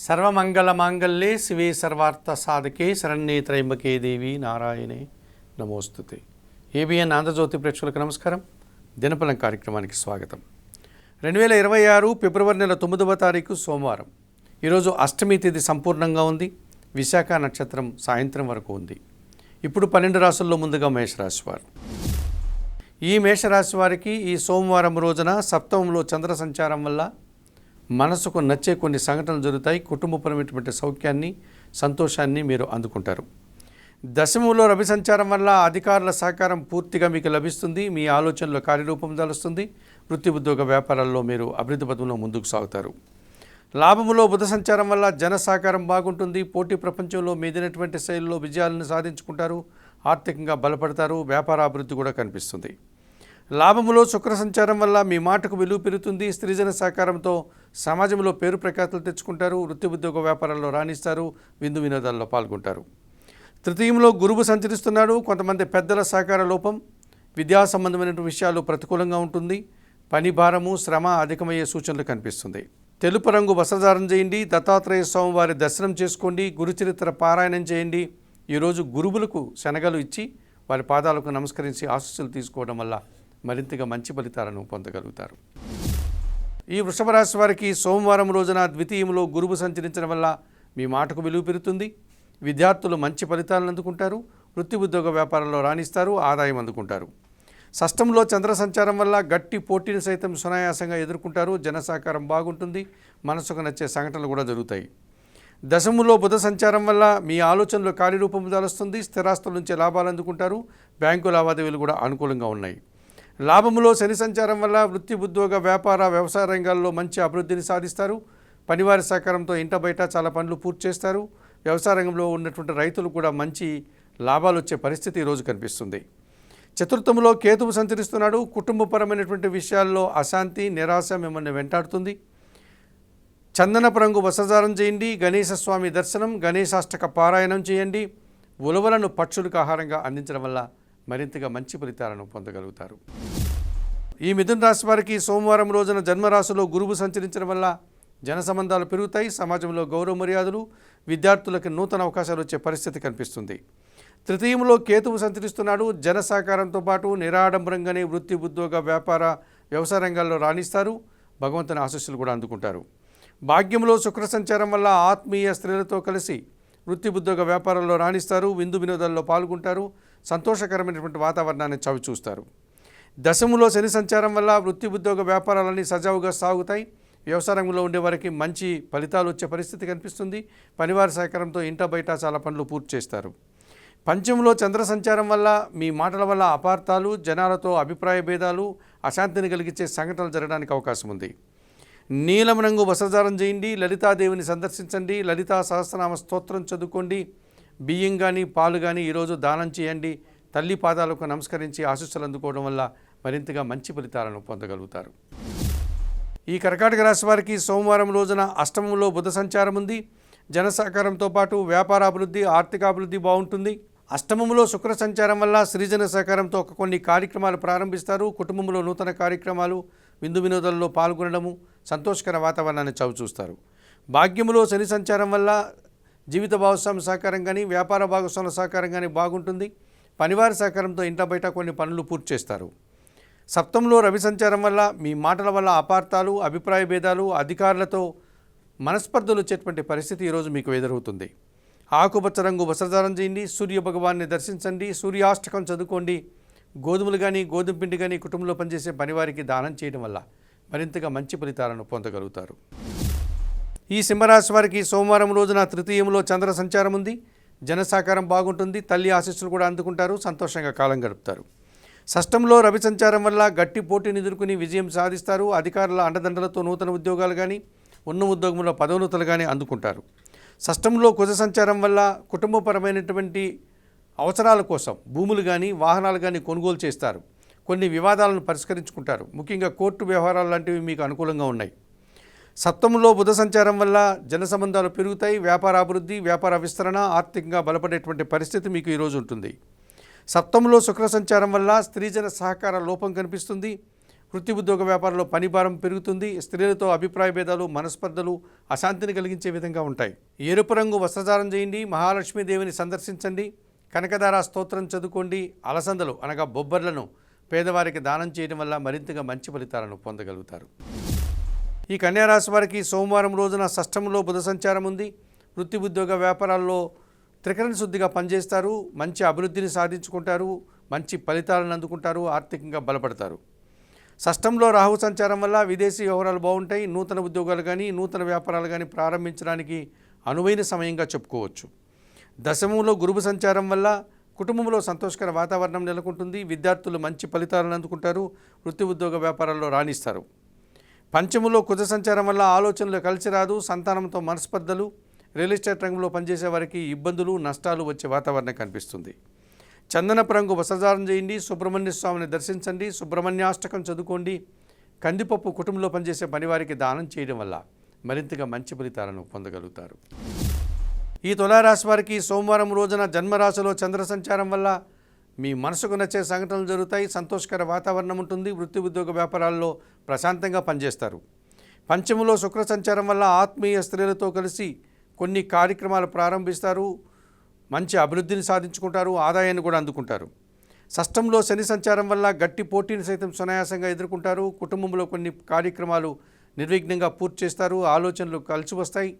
సర్వమంగళమాంగళ్యే శివే సర్వార్థసాధకే శరణ్యే త్రయంబకే దేవి నారాయణే నమోస్తుతే. ఏబిఎన్ ఆంధ్రజ్యోతి ప్రేక్షకులకు నమస్కారం. దినఫలం కార్యక్రమానికి స్వాగతం. 2026 ఫిబ్రవరి నెల 9వ తారీఖు సోమవారం. ఈరోజు అష్టమి తేదీ సంపూర్ణంగా ఉంది. విశాఖ నక్షత్రం సాయంత్రం వరకు ఉంది. ఇప్పుడు 12 రాశుల్లో ముందుగా మేషరాశి వారు. ఈ మేషరాశి వారికి ఈ సోమవారం రోజున సప్తమంలో చంద్ర సంచారం వల్ల మనసుకు నచ్చే కొన్ని సంఘటనలు జరుగుతాయి. కుటుంబపరమైనటువంటి సౌఖ్యాన్ని, సంతోషాన్ని మీరు అందుకుంటారు. దశమంలో రవి సంచారం వల్ల అధికారుల సహకారం పూర్తిగా మీకు లభిస్తుంది. మీ ఆలోచనలో కార్యరూపం దాలుస్తుంది. వృత్తి ఉద్యోగ వ్యాపారాల్లో మీరు అభివృద్ధి పథంలో ముందుకు సాగుతారు. లాభములో బుధ సంచారం వల్ల జన సహకారం బాగుంటుంది. పోటీ ప్రపంచంలో మీదైనటువంటి శైలిలో విజయాలను సాధించుకుంటారు. ఆర్థికంగా బలపడతారు. వ్యాపార అభివృద్ధి కూడా కనిపిస్తుంది. లాభములో శుక్ర సంచారం వల్ల మీ మాటకు విలువ పెరుగుతుంది. స్త్రీజన సహకారంతో సమాజంలో పేరు ప్రఖ్యాతులు తెచ్చుకుంటారు. వృత్తి ఉద్యోగ వ్యాపారాల్లో రాణిస్తారు. విందు వినోదాల్లో పాల్గొంటారు. తృతీయంలో గురువు సంచరిస్తున్నాడు. కొంతమంది పెద్దల సహకార లోపం, విద్యా సంబంధమైన విషయాలు ప్రతికూలంగా ఉంటుంది. పని భారము, శ్రమ అధికమయ్యే సూచనలు కనిపిస్తుంది. తెలుపు రంగు వస్త్రధారణ చేయండి. దత్తాత్రేయ స్వామి వారి దర్శనం చేసుకోండి. గురుచరిత్ర పారాయణం చేయండి. ఈరోజు గురువులకు శనగలు ఇచ్చి వారి పాదాలకు నమస్కరించి ఆశీస్సులు తీసుకోవడం వల్ల మరింతగా మంచి ఫలితాలను పొందగలుగుతారు. ఈ వృషభ రాశి వారికి సోమవారం రోజున ద్వితీయంలో గురువు సంచరించడం వల్ల మీ మాటకు విలువ పెరుగుతుంది. విద్యార్థులు మంచి ఫలితాలను అందుకుంటారు. వృత్తి ఉద్యోగ వ్యాపారంలో రాణిస్తారు. ఆదాయం అందుకుంటారు. షష్టంలో చంద్ర సంచారం వల్ల గట్టి పోటీని సైతం సునాయాసంగా ఎదుర్కొంటారు. జన సహకారం బాగుంటుంది. మనసుకు నచ్చే సంఘటనలు కూడా జరుగుతాయి. దశములో బుధ సంచారం వల్ల మీ ఆలోచనలో కార్యరూపం దాలుస్తుంది. స్థిరాస్తుల నుంచి లాభాలు అందుకుంటారు. బ్యాంకు లావాదేవీలు కూడా అనుకూలంగా ఉన్నాయి. లాభములో శని సంచారం వల్ల వృత్తి ఉద్యోగ వ్యాపార వ్యవసాయ రంగాల్లో మంచి అభివృద్ధిని సాధిస్తారు. పనివారి సహకారంతో ఇంట బయట చాలా పనులు పూర్తి చేస్తారు. వ్యవసాయ రంగంలో ఉన్నటువంటి రైతులు కూడా మంచి లాభాలు వచ్చే పరిస్థితి ఈరోజు కనిపిస్తుంది. చతుర్థంలో కేతువు సంచరిస్తున్నాడు. కుటుంబపరమైనటువంటి విషయాల్లో అశాంతి, నిరాశ మిమ్మల్ని వెంటాడుతుంది. చందనపు రంగు వస్త్రధారణ చేయండి. గణేశ స్వామి దర్శనం, గణేశాష్టక పారాయణం చేయండి. ఉలవలను పక్షులకు ఆహారంగా అందించడం వల్ల మరింతగా మంచి ఫలితాలను పొందగలుగుతారు. ఈ మిథున రాశి వారికి సోమవారం రోజున జన్మరాశిలో గురువు సంచరించడం వల్ల జన సంబంధాలు పెరుగుతాయి. సమాజంలో గౌరవ మర్యాదలు, విద్యార్థులకు నూతన అవకాశాలు వచ్చే పరిస్థితి కనిపిస్తుంది. తృతీయంలో కేతువు సంచరిస్తున్నాడు. జన సహకారంతో పాటు నిరాడంబరంగానే వృత్తి ఉద్యోగ వ్యాపార వ్యవసాయ రంగాల్లో రాణిస్తారు. భగవంతుని ఆశీస్సులు కూడా అందుకుంటారు. భాగ్యంలో శుక్ర సంచారం వల్ల ఆత్మీయ స్త్రీలతో కలిసి వృత్తి ఉద్యోగ వ్యాపారాల్లో రాణిస్తారు. విందు వినోదాల్లో పాల్గొంటారు. సంతోషకరమైనటువంటి వాతావరణాన్ని చవి చూస్తారు. దశములో శని సంచారం వల్ల వృత్తి ఉద్యోగ వ్యాపారాలన్నీ సజావుగా సాగుతాయి. వ్యవసాయ రంగంలో ఉండే వారికి మంచి ఫలితాలు వచ్చే పరిస్థితి కనిపిస్తుంది. పనివారి సహకారంతో ఇంట బయట చాలా పనులు పూర్తి చేస్తారు. పంచమంలో చంద్ర సంచారం వల్ల మీ మాటల వల్ల అపార్థాలు, జనాలతో అభిప్రాయ భేదాలు, అశాంతిని కలిగించే సంఘటనలు జరగడానికి అవకాశం ఉంది. నీలం రంగు వస్త్రధారణ చేయండి. లలితాదేవిని సందర్శించండి. లలితా సహస్రనామ స్తోత్రం చదువుకోండి. బియ్యం కానీ పాలు కానీ ఈరోజు దానం చేయండి. తల్లి పాదాలకు నమస్కరించి ఆశీస్సులు అందుకోవడం వల్ల మరింతగా మంచి ఫలితాలను పొందగలుగుతారు. ఈ కర్కాటక రాశి వారికి సోమవారం రోజున అష్టమంలో బుధ సంచారం ఉంది. జన సహకారంతో పాటు వ్యాపార అభివృద్ధి, ఆర్థిక అభివృద్ధి బాగుంటుంది. అష్టమంలో శుక్ర సంచారం వల్ల సృజన సహకారంతో కొన్ని కార్యక్రమాలు ప్రారంభిస్తారు. కుటుంబంలో నూతన కార్యక్రమాలు, విందు వినోదాల్లో పాల్గొనడము, సంతోషకర వాతావరణాన్ని చవిచూస్తారు. భాగ్యములో శని సంచారం వల్ల జీవిత భాగస్వామి సహకారం కానీ, వ్యాపార భాగస్వాముల సహకారం కానీ బాగుంటుంది. పనివారి సహకారంతో ఇంట బయట కొన్ని పనులు పూర్తి చేస్తారు. సప్తంలో రవి సంచారం వల్ల మీ మాటల వల్ల అపార్థాలు, అభిప్రాయ భేదాలు, అధికారులతో మనస్పర్ధలు వచ్చేటువంటి పరిస్థితి ఈరోజు మీకు ఎదురవుతుంది. ఆకుపచ్చ రంగు వస్త్రధారణ చేయండి. సూర్య భగవాన్ని దర్శించండి. సూర్యాష్టకం చదువుకోండి. గోధుమలు కానీ, గోధుమ పిండి కానీ కుటుంబంలో పనిచేసే పనివారికి దానం చేయడం వల్ల మరింతగా మంచి ఫలితాలను పొందగలుగుతారు. ఈ సింహరాశి వారికి సోమవారం రోజున తృతీయంలో చంద్ర సంచారం ఉంది. జన సహకారం బాగుంటుంది. తల్లి ఆశీస్సులు కూడా అందుకుంటారు. సంతోషంగా కాలం గడుపుతారు. షష్టంలో రవి సంచారం వల్ల గట్టి పోటీని ఎదుర్కొని విజయం సాధిస్తారు. అధికారుల అండదండలతో నూతన ఉద్యోగాలు కానీ, ఉన్న ఉద్యోగంలో పదోన్నతులు కానీ అందుకుంటారు. షష్టంలో కుజ సంచారం వల్ల కుటుంబపరమైనటువంటి అవసరాల కోసం భూములు కానీ, వాహనాలు కానీ కొనుగోలు చేస్తారు. కొన్ని వివాదాలను పరిష్కరించుకుంటారు. ముఖ్యంగా కోర్టు వ్యవహారాలు లాంటివి మీకు అనుకూలంగా ఉన్నాయి. సప్తమంలో బుధ సంచారం వల్ల జన సంబంధాలు పెరుగుతాయి. వ్యాపార అభివృద్ధి, వ్యాపార విస్తరణ, ఆర్థికంగా బలపడేటువంటి పరిస్థితి మీకు ఈరోజు ఉంటుంది. సప్తమంలో శుక్ర సంచారం వల్ల స్త్రీజన సహకార లోపం కనిపిస్తుంది. వృత్తి ఉద్యోగ వ్యాపారంలో పని భారం పెరుగుతుంది. స్త్రీలతో అభిప్రాయ భేదాలు, మనస్పర్ధలు అశాంతిని కలిగించే విధంగా ఉంటాయి. ఎరుపు రంగు వస్త్రధారణ చేయండి. మహాలక్ష్మీదేవిని సందర్శించండి. కనకదార స్తోత్రం చదువుకోండి. అలసందలు అనగా బొబ్బర్లను పేదవారికి దానం చేయడం వల్ల మరింతగా మంచి ఫలితాలను పొందగలుగుతారు. ఈ కన్యారాశి వారికి సోమవారం రోజున షష్టంలో బుధ సంచారం ఉంది. వృత్తి ఉద్యోగ వ్యాపారాల్లో త్రికరణ శుద్ధిగా పనిచేస్తారు. మంచి అభివృద్ధిని సాధించుకుంటారు. మంచి ఫలితాలను అందుకుంటారు. ఆర్థికంగా బలపడతారు. షష్టంలో రాహు సంచారం వల్ల విదేశీ వ్యవహారాలు బాగుంటాయి. నూతన ఉద్యోగాలు కానీ నూతన వ్యాపారాలు కానీ ప్రారంభించడానికి అనువైన సమయంగా చెప్పుకోవచ్చు. దశమంలో గురువు సంచారం వల్ల కుటుంబంలో సంతోషకర వాతావరణం నెలకొంటుంది. విద్యార్థులు మంచి ఫలితాలను అందుకుంటారు. వృత్తి ఉద్యోగ వ్యాపారాల్లో రాణిస్తారు. పంచములో కుజ సంచారం వల్ల ఆలోచనలు కలిసి రాదు. సంతానంతో మనస్పర్ధలు, రియల్ ఎస్టేట్ రంగంలో పనిచేసే వారికి ఇబ్బందులు, నష్టాలు వచ్చే వాతావరణం కనిపిస్తుంది. చందనపు రంగు వస్త్రధారణ చేయండి. సుబ్రహ్మణ్య స్వామిని దర్శించండి. సుబ్రహ్మణ్యాష్టకం చదువుకోండి. కందిపప్పు కుటుంబంలో పనిచేసే పనివారికి దానం చేయడం వల్ల మరింతగా మంచి ఫలితాలను పొందగలుగుతారు. ఈ తులారాశి వారికి సోమవారం రోజున జన్మరాశిలో చంద్ర సంచారం వల్ల మీ మనసుకు నచ్చే సంఘటనలు జరుగుతాయి. సంతోషకర వాతావరణం ఉంటుంది. వృత్తి ఉద్యోగ వ్యాపారాల్లో ప్రశాంతంగా పనిచేస్తారు. పంచములో శుక్ర సంచారం వల్ల ఆత్మీయ స్త్రీలతో కలిసి కొన్ని కార్యక్రమాలు ప్రారంభిస్తారు. మంచి అభివృద్ధిని సాధించుకుంటారు. ఆదాయాన్ని కూడా అందుకుంటారు. షష్టంలో శని సంచారం వల్ల గట్టి పోటీని సైతం సునాయాసంగా ఎదుర్కొంటారు. కుటుంబంలో కొన్ని కార్యక్రమాలు నిర్విఘ్నంగా పూర్తి చేస్తారు. ఆలోచనలు కలిసి వస్తాయి.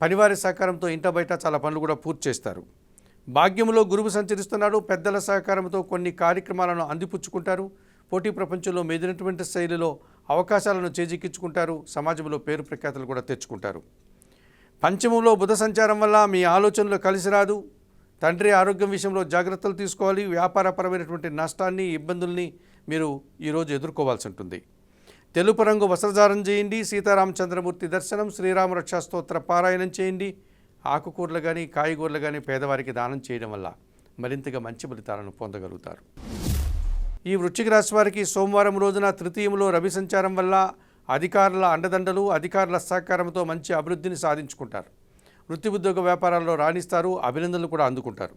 పనివారి సహకారంతో ఇంట బయట చాలా పనులు కూడా పూర్తి చేస్తారు. భాగ్యంలో గురువు సంచరిస్తున్నాడు. పెద్దల సహకారంతో కొన్ని కార్యక్రమాలను అందిపుచ్చుకుంటారు. పోటీ ప్రపంచంలో మెదినటువంటి శైలిలో అవకాశాలను చేజిక్కించుకుంటారు. సమాజంలో పేరు ప్రఖ్యాతులు కూడా తెచ్చుకుంటారు. పంచమంలో బుధ సంచారం వల్ల మీ ఆలోచనలు కలిసి రాదు. తండ్రి ఆరోగ్యం విషయంలో జాగ్రత్తలు తీసుకోవాలి. వ్యాపారపరమైనటువంటి నష్టాన్ని, ఇబ్బందుల్ని మీరు ఈరోజు ఎదుర్కోవాల్సి ఉంటుంది. తెలుపు రంగు వస్త్రధారణ చేయండి. సీతారామచంద్రమూర్తి దర్శనం, శ్రీరామ రక్షా స్తోత్ర పారాయణం చేయండి. ఆకుకూరలు కానీ కాయగూరలు కానీ పేదవారికి దానం చేయడం వల్ల మరింతగా మంచి ఫలితాలను పొందగలుగుతారు. ఈ వృశ్చిక రాశి వారికి సోమవారం రోజున తృతీయంలో రవి సంచారం వల్ల అధికారుల అండదండలు, అధికారుల సహకారంతో మంచి అభివృద్ధిని సాధించుకుంటారు. వృత్తి ఉద్యోగ వ్యాపారాల్లో రాణిస్తారు. అభినందనలు కూడా అందుకుంటారు.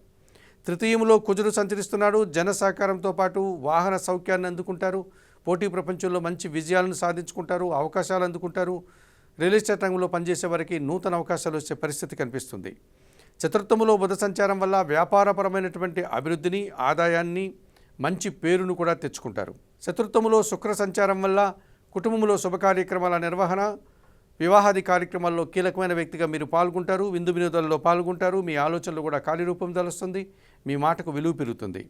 తృతీయంలో కుజుడు సంచరిస్తున్నాడు. జన సహకారంతో పాటు వాహన సౌఖ్యాన్ని అందుకుంటారు. పోటీ ప్రపంచంలో మంచి విజయాలను సాధించుకుంటారు. అవకాశాలు అందుకుంటారు. రియల్ ఎస్టేట్ రంగంలో పనిచేసే వారికి నూతన అవకాశాలు వచ్చే పరిస్థితి కనిపిస్తుంది. చతుర్థములో బుధ సంచారం వల్ల వ్యాపారపరమైనటువంటి అభివృద్ధిని, ఆదాయాన్ని, మంచి పేరును కూడా తెచ్చుకుంటారు. చతుర్థములో శుక్ర సంచారం వల్ల కుటుంబంలో శుభ కార్యక్రమాల నిర్వహణ, వివాహాది కార్యక్రమాల్లో కీలకమైన వ్యక్తిగా మీరు పాల్గొంటారు. విందు వినోదాల్లో పాల్గొంటారు. మీ ఆలోచనలు కూడా కార్యరూపం దాలుస్తుంది. మీ మాటకు విలువ పెరుగుతుంది.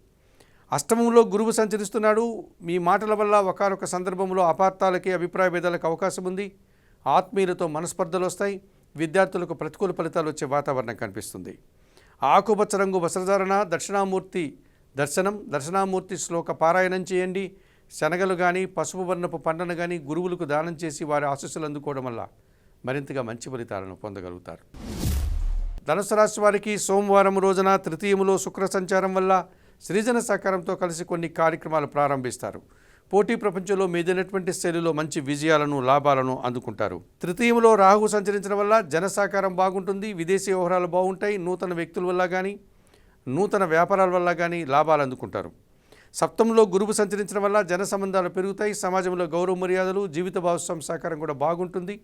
అష్టమంలో గురువు సంచరిస్తున్నాడు. మీ మాటల వల్ల ఒకానొక సందర్భంలో అపార్థాలకి, అభిప్రాయ భేదాలకు అవకాశం ఉంది. ఆత్మీయులతో మనస్పర్ధలు వస్తాయి. విద్యార్థులకు ప్రతికూల ఫలితాలు వచ్చే వాతావరణం కనిపిస్తుంది. ఆకుపచ్చ రంగు వస్త్రధారణ, దక్షిణామూర్తి దర్శనం, దక్షిణామూర్తి శ్లోక పారాయణం చేయండి. శనగలు కానీ పసుపు వర్ణపు పంటను కానీ గురువులకు దానం చేసి వారి ఆశీస్సులు అందుకోవడం వల్ల మరింతగా మంచి ఫలితాలను పొందగలుగుతారు. ధనుసు రాశి వారికి సోమవారం రోజున తృతీయములో శుక్ర సంచారం వల్ల సృజన సహకారంతో కలిసి కొన్ని కార్యక్రమాలు ప్రారంభిస్తారు. పోటీ ప్రపంచంలో మీదైనటువంటి శైలిలో మంచి విజయాలను, లాభాలను అందుకుంటారు. తృతీయంలో రాహు సంచరించడం వల్ల జన సహకారం బాగుంటుంది. విదేశీ వ్యవహారాలు బాగుంటాయి. నూతన వ్యక్తుల వల్ల కానీ నూతన వ్యాపారాల వల్ల కానీ లాభాలు అందుకుంటారు. సప్తంలో గురువు సంచరించడం వల్ల జన సంబంధాలు పెరుగుతాయి. సమాజంలో గౌరవ మర్యాదలు, జీవిత భాగస్వామి సహకారం కూడా బాగుంటుంది.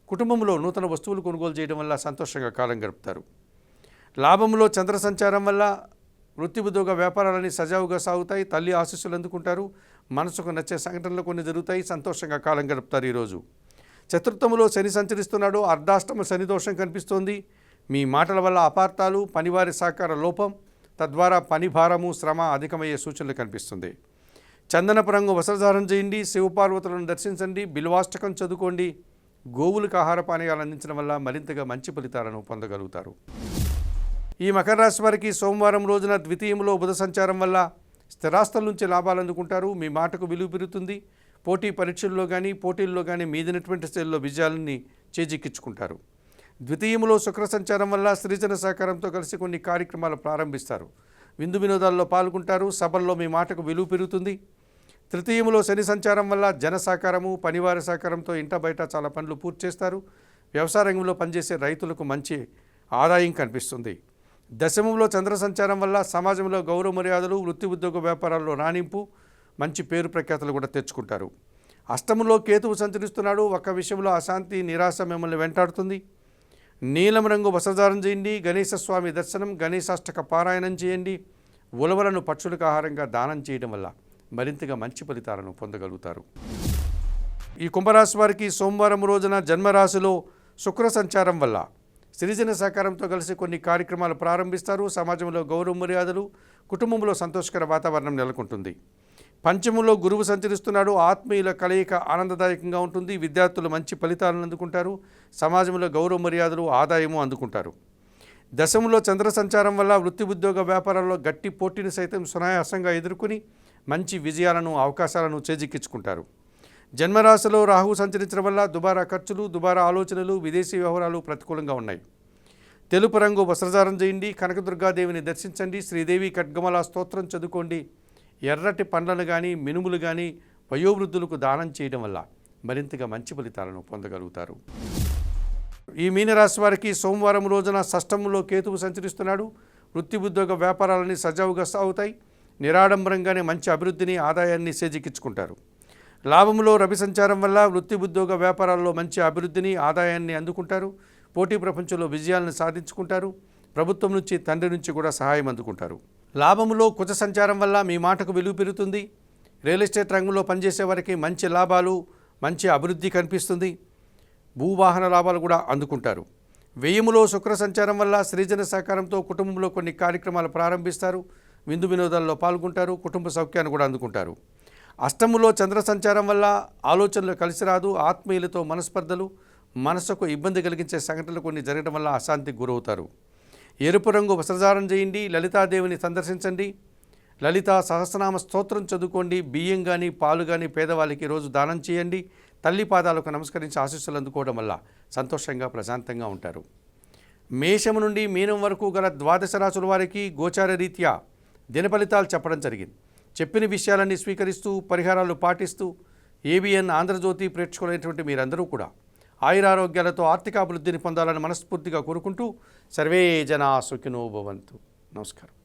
కుటుంబంలో నూతన వస్తువులు కొనుగోలు చేయడం వల్ల సంతోషంగా కాలం గడుపుతారు. లాభంలో చంద్ర సంచారం వల్ల వృత్తి ఉద్యోగ వ్యాపారాలన్నీ సజావుగా సాగుతాయి. తల్లి ఆశీస్సులు అందుకుంటారు. మనసుకు నచ్చే సంఘటనలు కొన్ని జరుగుతాయి. సంతోషంగా కాలం గడుపుతారు. ఈరోజు చతుర్థములో శని సంచరిస్తున్నాడు. అర్ధాష్టమ శని దోషం కనిపిస్తోంది. మీ మాటల వల్ల అపార్థాలు, పనివారి సహకార లోపం, తద్వారా పని భారము, శ్రమ అధికమయ్యే సూచనలు కనిపిస్తుంది. చందనపు రంగు వస్త్రధారణ చేయండి. శివపార్వతులను దర్శించండి. బిల్వాష్టకం చదువుకోండి. గోవులకు ఆహార పానీయాలు అందించడం వల్ల మరింతగా మంచి ఫలితాలను పొందగలుగుతారు. ఈ మకర రాశి వారికి సోమవారం రోజున ద్వితీయంలో బుధ సంచారం వల్ల స్థిరాస్తుల నుంచి లాభాలు అందుకుంటారు. మీ మాటకు విలువ పెరుగుతుంది. పోటీ పరీక్షల్లో కానీ పోటీల్లో కానీ మీదినటువంటి స్థాయిలో విజయాలని చేజిక్కించుకుంటారు. ద్వితీయంలో శుక్ర సంచారం వల్ల సృజన సహకారంతో కలిసి కొన్ని కార్యక్రమాలు ప్రారంభిస్తారు. విందు వినోదాల్లో పాల్గొంటారు. సభల్లో మీ మాటకు విలువ పెరుగుతుంది. తృతీయంలో శని సంచారం వల్ల జన సహకారము, పనివారి సహకారంతో ఇంట బయట చాలా పనులు పూర్తి చేస్తారు. వ్యవసాయ రంగంలో పనిచేసే రైతులకు మంచి ఆదాయం కనిపిస్తుంది. దశమంలో చంద్ర సంచారం వల్ల సమాజంలో గౌరవ మర్యాదలు, వృత్తి ఉద్యోగ వ్యాపారాల్లో రాణింపు, మంచి పేరు ప్రఖ్యాతులు కూడా తెచ్చుకుంటారు. అష్టమంలో కేతువు సంచరిస్తున్నాడు. ఒక విషయంలో అశాంతి నిరాశ మిమ్మల్ని వెంటాడుతుంది. నీలం రంగు వస్త్రధారణ చేయండి. గణేశ స్వామి దర్శనం, గణేశాష్టక పారాయణం చేయండి. ఉలవలను పక్షులకు ఆహారంగా దానం చేయడం వల్ల మరింతగా మంచి ఫలితాలను పొందగలుగుతారు. ఈ కుంభరాశి వారికి సోమవారం రోజున జన్మరాశిలో శుక్ర సంచారం వల్ల సిరిజన సహకారంతో కలిసి కొన్ని కార్యక్రమాలు ప్రారంభిస్తారు. సమాజంలో గౌరవ మర్యాదలు, కుటుంబంలో సంతోషకర వాతావరణం నెలకొంటుంది. పంచమంలో గురువు సంచరిస్తున్నాడు. ఆత్మీయుల కలయిక ఆనందదాయకంగా ఉంటుంది. విద్యార్థులు మంచి ఫలితాలను అందుకుంటారు. సమాజంలో గౌరవ మర్యాదలు, ఆదాయము అందుకుంటారు. దశమంలో చంద్ర సంచారం వల్ల వృత్తి ఉద్యోగ వ్యాపారాల్లో గట్టి పోటీని సైతం సునాయాసంగా ఎదుర్కొని మంచి విజయాలను, అవకాశాలను చేజిక్కించుకుంటారు. జన్మరాశిలో రాహువు సంచరించడం వల్ల దుబారా ఖర్చులు, దుబారా ఆలోచనలు, విదేశీ వ్యవహారాలు ప్రతికూలంగా ఉన్నాయి. తెలుపు రంగు వస్త్రధారణ చేయండి. కనకదుర్గాదేవిని దర్శించండి. శ్రీదేవి ఖడ్గమల స్తోత్రం చదువుకోండి. ఎర్రటి పండ్లను కానీ, మినుములు కానీ వయోవృద్ధులకు దానం చేయడం వల్ల మరింతగా మంచి ఫలితాలను పొందగలుగుతారు. ఈ మీనరాశి వారికి సోమవారం రోజున షష్టమంలో కేతువు సంచరిస్తున్నాడు. వృత్తి ఉద్యోగ వ్యాపారాలన్నీ సజావుగా సాగుతాయి. నిరాడంబరంగానే మంచి అభివృద్ధిని, ఆదాయాన్ని చేజిక్కించుకుంటారు. లాభంలో రవి సంచారం వల్ల వృత్తి ఉద్యోగ వ్యాపారాల్లో మంచి అభివృద్ధిని, ఆదాయాన్ని అందుకుంటారు. పోటీ ప్రపంచంలో విజయాలను సాధించుకుంటారు. ప్రభుత్వం నుంచి, తండ్రి నుంచి కూడా సహాయం అందుకుంటారు. లాభంలో కుజ సంచారం వల్ల మీ మాటకు విలువ పెరుగుతుంది. రియల్ ఎస్టేట్ రంగంలో పనిచేసే వారికి మంచి లాభాలు, మంచి అభివృద్ధి కనిపిస్తుంది. భూవాహన లాభాలు కూడా అందుకుంటారు. వ్యయములో శుక్ర సంచారం వల్ల సృజన సహకారంతో కుటుంబంలో కొన్ని కార్యక్రమాలు ప్రారంభిస్తారు. విందు వినోదాల్లో పాల్గొంటారు. కుటుంబ సౌఖ్యాన్ని కూడా అందుకుంటారు. అష్టములో చంద్ర సంచారం వల్ల ఆలోచనలు కలిసి రాదు. ఆత్మీయులతో మనస్పర్ధలు, మనసుకు ఇబ్బంది కలిగించే సంఘటనలు కొన్ని జరగడం వల్ల అశాంతికి గురవుతారు. ఎరుపు రంగు వస్త్రధారణ చేయండి. లలితాదేవిని సందర్శించండి. లలితా సహస్రనామ స్తోత్రం చదువుకోండి. బియ్యం కానీ, పాలు కానీ పేదవాళ్ళకి రోజు దానం చేయండి. తల్లి పాదాలకు నమస్కరించి ఆశీస్సులు అందుకోవడం వల్ల సంతోషంగా, ప్రశాంతంగా ఉంటారు. మేషం నుండి మీనం వరకు గల ద్వాదశ రాశుల వారికి గోచార రీత్యా దిన ఫలితాలు చెప్పడం జరిగింది. చెప్పిన విషయాలన్నీ స్వీకరిస్తూ, పరిహారాలు పాటిస్తూ ఏబిఎన్ ఆంధ్రజ్యోతి ప్రేక్షకులైనటువంటి మీరందరూ కూడా ఆయురారోగ్యాలతో ఆర్థికాభివృద్ధిని పొందాలని మనస్ఫూర్తిగా కోరుకుంటూ సర్వే జనా సుఖినో భవంతు. నమస్కారం.